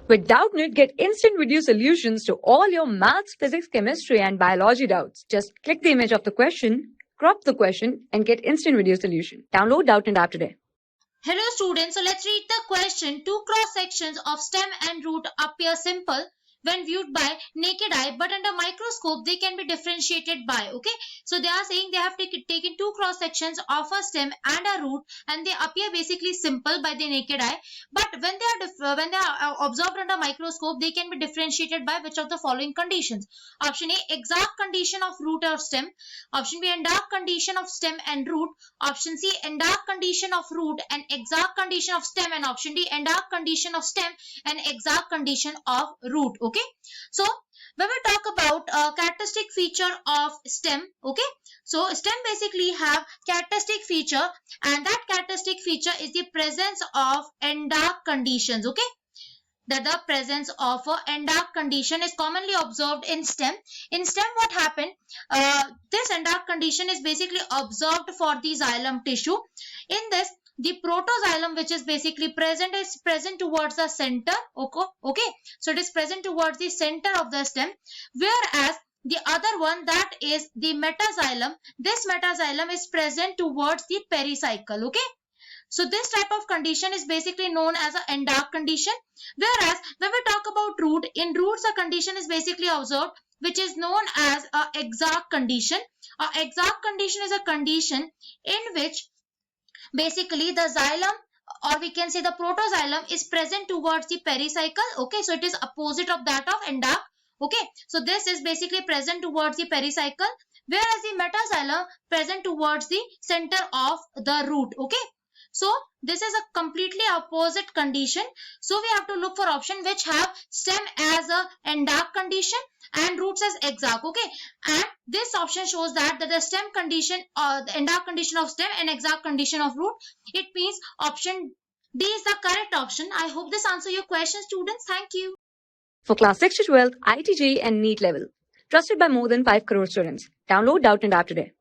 With Doubtnut, get instant video solutions to all your maths, physics, chemistry, and biology doubts. Just click the image of the question, crop the question, and get instant video solution. Download Doubtnut app today. Hello students, so let's read the question. Two cross sections of stem and root appear simple when viewed by naked eye, but under microscope they can be differentiated by, okay? So they are saying they have taken two cross sections of a stem and a root and they appear basically simple by the naked eye, but when they are observed under microscope they can be differentiated by which of the following conditions? Option A, exact condition of root or stem. Option B, Endarch condition of stem and root. Option C, Endarch condition of root and exact condition of stem, and option D, Endarch condition of stem and exact condition of root. Okay, so when we talk about a characteristic feature of stem, okay, so stem basically have characteristic feature, and that characteristic feature is the presence of Endarch conditions. Okay, that the presence of a Endarch condition is commonly observed in stem. In stem, what happened? This Endarch condition is basically observed for the xylem tissue. In this, the protoxylem, which is basically present, is present towards the center. Okay, so it is present towards the center of the stem, whereas the other one, that is the metaxylem, this metaxylem is present towards the pericycle. Okay, so this type of condition is basically known as an Endarch condition. Whereas when we talk about root, in roots a condition is basically observed which is known as an Exarch condition. An Exarch condition is a condition in which basically the xylem, or we can say the protoxylem, is present towards the pericycle. Okay, so it is opposite of that of Endarch. Okay, so this is basically present towards the pericycle, whereas the metaxylem present towards the center of the root. Okay, so this is a completely opposite condition. So we have to look for option which have stem as a Endarch condition and roots as Exarch. Okay, and this option shows that the stem condition or the Endarch condition of stem and Exarch condition of root. It means option D is the correct option. I hope this answers your question, students. Thank you. For class 6 to 12, IIT JEE and NEET level. Trusted by more than 5 crore students. Download Doubtnut app today.